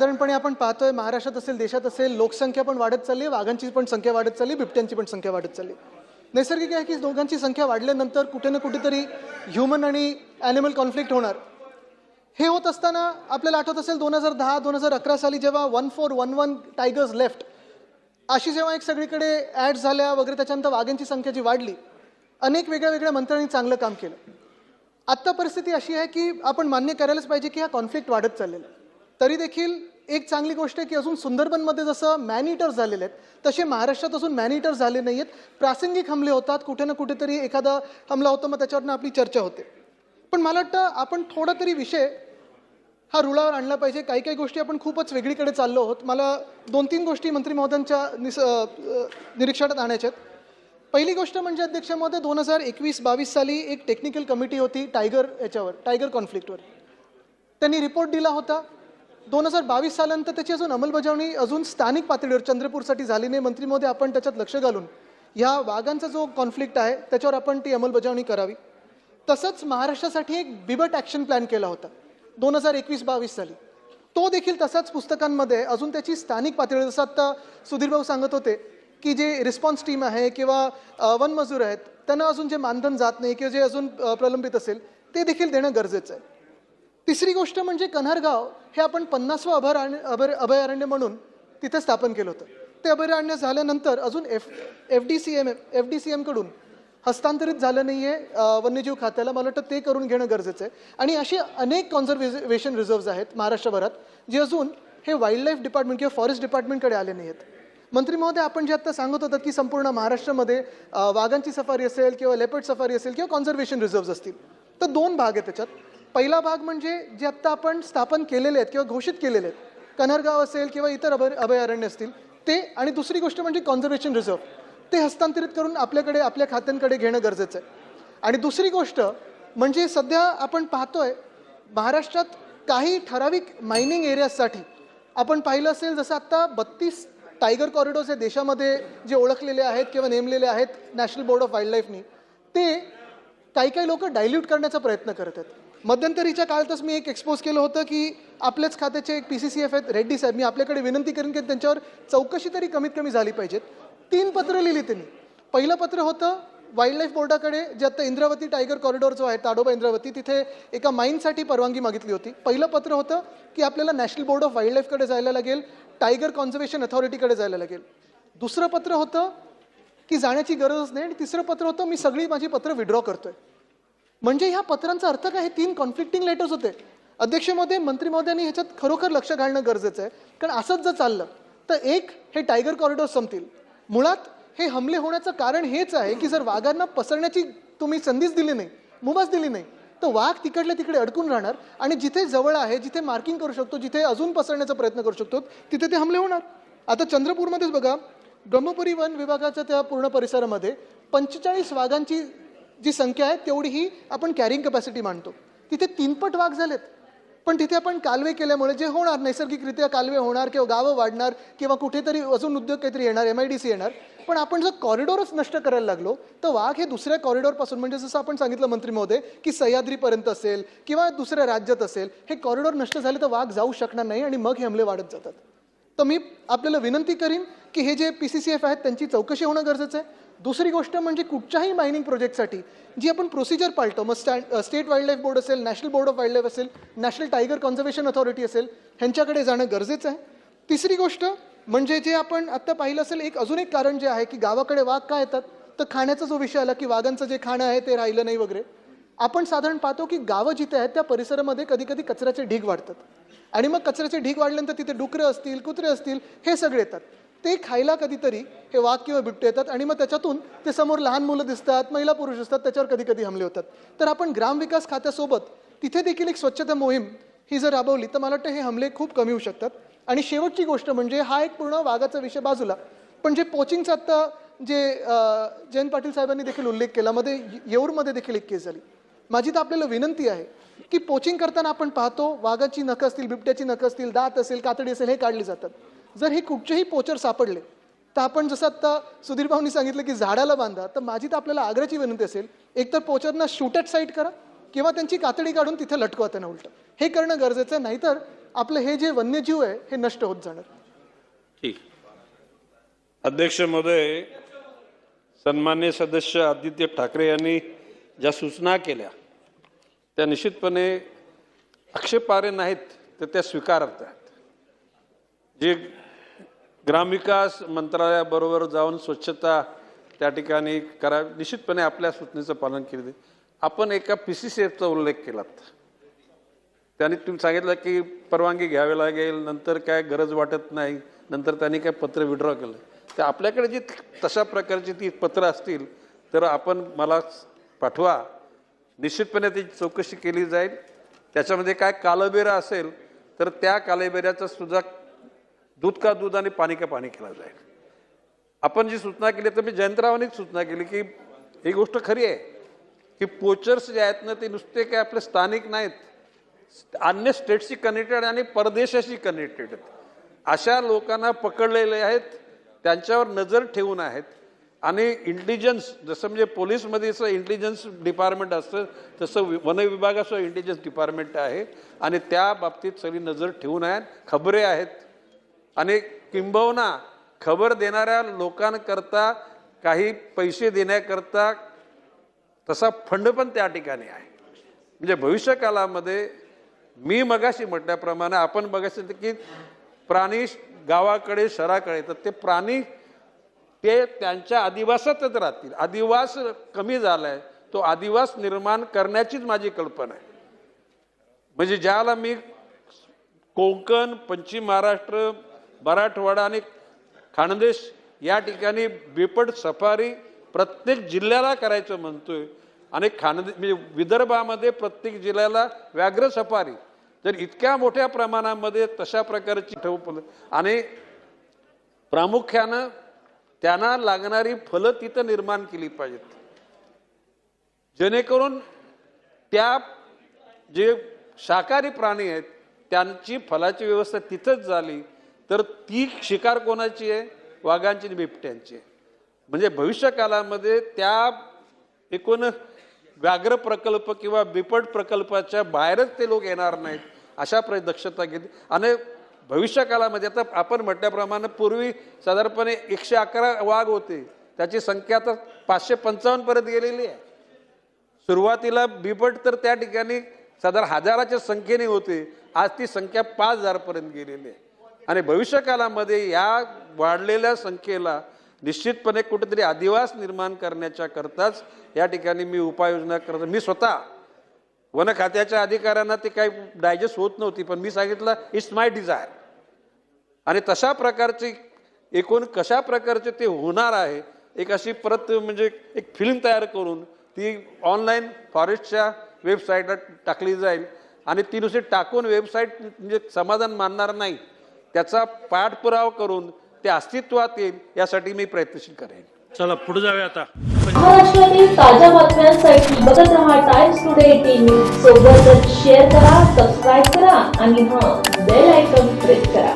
साधारणपणे आपण पाहतोय महाराष्ट्रात असेल देशात असेल लोकसंख्या पण वाढत चालली आहे, वाघांची पण संख्या वाढत चालली, बिबट्यांची पण संख्या वाढत चालली. नैसर्गिक आहे की दोघांची संख्या वाढल्यानंतर कुठे ना कुठेतरी ह्युमन आणि ॲनिमल कॉन्फ्लिक्ट होणार. हे होत असताना आपल्याला आठवत असेल 2010-2011 साली जेव्हा 1411 टायगर्स लेफ्ट अशी जेव्हा एक सगळीकडे ॲड्स झाल्या वगैरे, त्याच्यानंतर वाघांची संख्या जी वाढली, अनेक वेगळ्या वेगळ्या मंत्र्यांनी चांगलं काम केलं. आत्ता परिस्थिती अशी आहे की आपण मान्य करायलाच पाहिजे की हा कॉन्फ्लिक्ट वाढत चाललेला आहे. तरी देखील एक चांगली गोष्ट आहे की अजून सुंदरबनमध्ये जसं मॅन ईटर्स झालेले आहेत तसे महाराष्ट्रात अजून मॅन ईटर्स झाले नाही आहेत. प्रासंगिक हमले होतात, कुठे ना कुठेतरी एखादा हमला होतो, मग त्याच्यावरनं आपली चर्चा होते. पण मला वाटतं आपण थोडा तरी विषय हा रुळावर आणला पाहिजे. काही काही गोष्टी आपण खूपच वेगळीकडे चाललो आहोत. मला 2-3 गोष्टी मंत्री महोदयांच्या निरीक्षणात आणायच्या आहेत. पहिली गोष्ट म्हणजे अध्यक्ष महोदय 2021-22 साली एक टेक्निकल कमिटी होती टायगर कॉन्फ्लिक्टवर. त्यांनी रिपोर्ट दिला होता. 2022 सालानंतर त्याची अजून अंमलबजावणी अजून स्थानिक पातळीवर चंद्रपूरसाठी झाली नाही. मंत्री महोदय आपण त्याच्यात लक्ष घालून ह्या वाघांचा जो कॉन्फ्लिक्ट आहे त्याच्यावर आपण ती अंमलबजावणी करावी. तसंच महाराष्ट्रासाठी एक बिबट ॲक्शन प्लॅन केला होता 2021-22 साली. तो देखील तसाच पुस्तकांमध्ये अजून त्याची स्थानिक पातळीवर, जसं आत्ता सुधीर भाऊ सांगत होते की जे रिस्पॉन्स टीम आहे किंवा वनमजूर आहेत त्यांना अजून जे मानधन जात नाही किंवा जे अजून प्रलंबित असेल ते देखील देणं गरजेचं आहे. तिसरी गोष्ट म्हणजे कन्हारगाव हे आपण 50वं अभयारण्य म्हणून तिथे स्थापन केलं होतं. ते अभयारण्य झाल्यानंतर अजून FDCM कडून हस्तांतरित झालं नाही आहे वन्यजीव खात्याला. मला वाटतं ते करून घेणं गरजेचं आहे. आणि अशी अनेक कॉन्झर्वेशन रिझर्व्स आहेत महाराष्ट्रभरात जे अजून हे वाईल्ड लाईफ डिपार्टमेंट किंवा फॉरेस्ट डिपार्टमेंटकडे आले नाही आहेत. मंत्री महोदय आपण जे आत्ता सांगत होतात की संपूर्ण महाराष्ट्रामध्ये वाघांची सफारी असेल किंवा लेपर्ड सफारी असेल किंवा कॉन्झर्वेशन रिझर्व्स असतील, तर 2 भाग आहेत त्याच्यात. पहिला भाग म्हणजे जे आत्ता आपण स्थापन केलेले आहेत किंवा घोषित केलेले आहेत, कन्हारगाव असेल किंवा इतर अभयारण्य असतील ते. आणि दुसरी गोष्ट म्हणजे कॉन्झर्वेशन रिझर्व, ते हस्तांतरित करून आपल्या खात्यांकडे घेणं गरजेचं आहे. आणि दुसरी गोष्ट म्हणजे सध्या आपण पाहतोय महाराष्ट्रात काही ठराविक मायनिंग एरियाजसाठी आपण पाहिलं असेल, जसं आत्ता 32 टायगर कॉरिडॉर्स या देशामध्ये जे ओळखलेले आहेत किंवा नेमलेले आहेत नॅशनल बोर्ड ऑफ वाईल्ड लाईफनी, ते काही लोक डायल्यूट करण्याचा प्रयत्न करत आहेत. मध्यंतरीच्या काळातच मी एक एक्सपोज केलं होतं की आपल्याच खात्याचे एक PCCF आहेत रेड्डी साहेब, मी आपल्याकडे विनंती करेन की त्यांच्यावर चौकशी तरी कमीत कमी झाली पाहिजेत. 3 पत्र लिहिली त्यांनी. पहिलं पत्र होतं वाईल्ड लाईफ बोर्डाकडे, जे आता इंद्रावती टायगर कॉरिडॉर जो आहे ताडोबा इंद्रावती, तिथे एका माईनसाठी परवानगी मागितली होती. पहिलं पत्र होतं की आपल्याला नॅशनल बोर्ड ऑफ वाईल्ड लाईफकडे जायला लागेल, टायगर कॉन्झर्वेशन अथॉरिटीकडे जायला लागेल. दुसरं पत्र होतं की जाण्याची गरजच नाही. आणि तिसरं पत्र होतं मी सगळी माझी पत्र विड्रॉ करतोय. म्हणजे ह्या पत्रांचा अर्थ काय? हे 3 कॉन्फ्लिक्टिंग लेटर्स होते. अध्यक्ष महोदय, मंत्री महोदयांनी ह्याच्यात खरोखर लक्ष घालणं गरजेचं आहे. कारण असंच जर चाललं तर हे टायगर कॉरिडॉर संपतील. मुळात हे हमले होण्याचं कारण हेच आहे की जर वाघांना पसरण्याची तुम्ही संधीच दिली नाही, मुभाच दिली नाही, तर वाघ तिकडल्या तिकडे अडकून राहणार आणि जिथे जवळ आहे, जिथे मार्किंग करू शकतो, जिथे अजून पसरण्याचा प्रयत्न करू शकतो, तिथे ते हमले होणार. आता चंद्रपूरमध्येच बघा, ब्रह्मपुरी वन विभागाच्या त्या पूर्ण परिसरामध्ये 45 वाघांची जी संख्या आहे तेवढीही आपण कॅरिंग कॅपॅसिटी मानतो. तिथे 3 पट वाघ झालेत. पण तिथे आपण कालवे केल्यामुळे जे होणार, नैसर्गिकरित्या कालवे होणार किंवा गावं वाढणार किंवा कुठेतरी अजून उद्योग काहीतरी येणार, MIDC येणार. पण आपण जर कॉरिडॉरच नष्ट करायला लागलो तर वाघ हे दुसऱ्या कॉरिडॉरपासून, म्हणजे जसं आपण सांगितलं मंत्री महोदय की सह्याद्रीपर्यंत असेल किंवा दुसऱ्या राज्यात असेल, हे कॉरिडॉर नष्ट झाले तर वाघ जाऊ शकणार नाही आणि मग हे हमले वाढत जातात. तर मी आपल्याला विनंती करीन की हे जे PCCF आहेत त्यांची चौकशी होणं गरजेचं आहे. दुसरी गोष्ट म्हणजे कुठच्याही मायनिंग प्रोजेक्टसाठी जी आपण प्रोसिजर पाळतो, मग स्टेट वाईल्ड लाईफ बोर्ड असेल, national board of wild life असेल, नॅशनल टायगर कॉन्झर्वेशन अथॉरिटी असेल, ह्यांच्याकडे जाणं गरजेचं आहे. तिसरी गोष्ट म्हणजे जे आपण आत्ता पाहिलं असेल, अजून एक कारण जे आहे की गावाकडे वाघ का येतात, तर खाण्याचा जो विषय आला की वाघांचं जे खाणं आहे ते राहिलं नाही वगैरे. आपण साधारण पाहतो की गावं जिथे आहेत त्या परिसरामध्ये कधी कधी कचऱ्याचे ढीग वाढतात आणि मग कचऱ्याचे ढीग वाढल्यानंतर तिथे डुकरं असतील, कुत्रे असतील, हे सगळे येतात. ते खायला कधीतरी हे वाघ किंवा बिबटे येतात आणि मग त्याच्यातून ते समोर लहान मुलं दिसतात, महिला पुरुष असतात, त्याच्यावर कधी कधी हमले होतात. तर आपण ग्रामविकास खात्यासोबत तिथे देखील एक स्वच्छता मोहीम ही जर राबवली तर मला वाटतं हे हमले खूप कमी होऊ शकतात. आणि शेवटची गोष्ट म्हणजे हा एक पूर्ण वाघाचा विषय बाजूला, पण जे पोचिंगचा आत्ता जे जयंत पाटील साहेबांनी देखील उल्लेख केला, मध्ये येऊरमध्ये देखील एक केस झाली. माझी तर आपल्याला विनंती आहे की पोचिंग करताना आपण पाहतो वाघाची नखं असतील, बिबट्याची नखं असतील, दात असेल, कातडी असेल, हे काढली जातात. जर हे कुठचेही पोचर सापडले तर आपण जसं आत्ता सुधीर भाऊंनी सांगितलं की झाडाला बांधा, तर माझी तर आपल्याला आग्रहाची विनंती असेल, एकतर पोचरना शूट ॲट साईट करा किंवा त्यांची कातडी काढून तिथे लटकवा त्यांना उलटं. हे करणं गरजेचं आहे. नाहीतर आपलं हे जे वन्यजीव आहे हे नष्ट होत जाणार. ठीक. अध्यक्ष महोदय, सन्मान्य सदस्य आदित्य ठाकरे यांनी ज्या सूचना केल्या त्या निश्चितपणे आक्षेपार्ह नाहीत, तर त्या स्वीकारार्थ आहेत. जे ग्रामविकास मंत्रालयाबरोबर जाऊन स्वच्छता त्या ठिकाणी करा, निश्चितपणे आपल्या सूचनेचं पालन केले. आपण एका PCCFचा उल्लेख केलात, त्यांनी तुम्ही सांगितलं की परवानगी घ्यावी लागेल, नंतर काय गरज वाटत नाही, नंतर त्यांनी काय पत्र विड्रॉ केलं. तर आपल्याकडे जी तशा प्रकारची ती पत्र असतील तर आपण मला पाठवा, निश्चितपणे त्याची चौकशी केली जाईल. त्याच्यामध्ये काय कालबेरा असेल तर त्या कालबेऱ्याचा सुद्धा दूध का दूध आणि पाणी का पाणी केला जाईल. आपण जी सूचना केली तर मी जयंतरावांनीच सूचना केली की ही गोष्ट खरी आहे की पोचर्स जे आहेत ना ते नुसते काय आपले स्थानिक नाहीत, अन्य स्टेटशी कनेक्टेड आणि परदेशाशी कनेक्टेड आहेत. अशा लोकांना पकडलेले आहेत, त्यांच्यावर नजर ठेवून आहेत. आणि इंटेलिजन्स, जसं म्हणजे पोलीसमध्ये जसं इंटेलिजन्स डिपार्टमेंट असतं तसं वन विभागाचं इंटेलिजन्स डिपार्टमेंट आहे आणि त्या बाबतीत सगळी नजर ठेवून आहेत, खबरे आहेत. आणि किंबहुना खबर देणाऱ्या लोकांकरता काही पैसे देण्याकरता तसा फंड पण त्या ठिकाणी आहे. म्हणजे भविष्यकालामध्ये मी मगाशी म्हटल्याप्रमाणे आपण बघायचं की प्राणी गावाकडे शहराकडे, तर ते प्राणी ते त्यांच्या अधिवासातच राहतील. अधिवास कमी झालाय, तो अधिवास निर्माण करण्याचीच माझी कल्पना आहे. म्हणजे ज्याला मी कोकण, पश्चिम महाराष्ट्र, मराठवाडा आणि खानदेश या ठिकाणी बिबट सफारी प्रत्येक जिल्ह्याला करायचं म्हणतोय आणि म्हणजे विदर्भामध्ये प्रत्येक जिल्ह्याला व्याघ्र सफारी, जर इतक्या मोठ्या प्रमाणामध्ये तशा प्रकारची ठेव आणि प्रामुख्यानं त्यांना लागणारी फलं तिथं निर्माण केली पाहिजेत, जेणेकरून त्या जे शाकाहारी प्राणी आहेत त्यांची फलाची व्यवस्था तिथंच झाली तर ती शिकार कोणाची आहे? वाघांची आणि बिबट्यांची. म्हणजे भविष्यकालामध्ये त्या एकूण व्याघ्र प्रकल्प किंवा बिबट प्रकल्पाच्या बाहेरच ते लोक येणार नाहीत, अशा दक्षता घेतली. आणि भविष्यकालामध्ये आता आपण म्हटल्याप्रमाणे पूर्वी साधारणपणे 111 वाघ होते, त्याची संख्या आता 555 पर्यंत गेलेली आहे. सुरुवातीला बिबट तर त्या ठिकाणी साधारण हजाराच्या संख्येने होते, आज ती संख्या 5000 पर्यंत गेलेली आहे. आणि भविष्यकालामध्ये या वाढलेल्या संख्येला निश्चितपणे कुठेतरी अधिवास निर्माण करण्याच्या करताच या ठिकाणी मी उपाययोजना करतो. मी स्वतः वन खात्याच्या अधिकाऱ्यांना ते काही डायजेस्ट होत नव्हती, पण मी सांगितलं इट्स माय डिझायर. आणि तशा प्रकारचे एकूण कशा प्रकारचे ते होणार आहे, एक अशी परत म्हणजे एक फिल्म तयार करून ती ऑनलाईन फॉरेस्टच्या वेबसाईटला टाकली जाईल. आणि ती नुसती टाकून वेबसाईट म्हणजे समाधान मानणार नाही, त्याचा पाठपुरावा करून ते अस्तित्वात येईल यासाठी मी प्रयत्नशील करेन. चला पुढे जाऊया आता. महाराष्ट्रातील ताज्या बातम्यांसाठी बघत रहा टाइम्स टुडे टीव्ही. सोबतच शेअर करा, सबस्क्राईब करा आणि बेल आयकॉन प्रेस करा.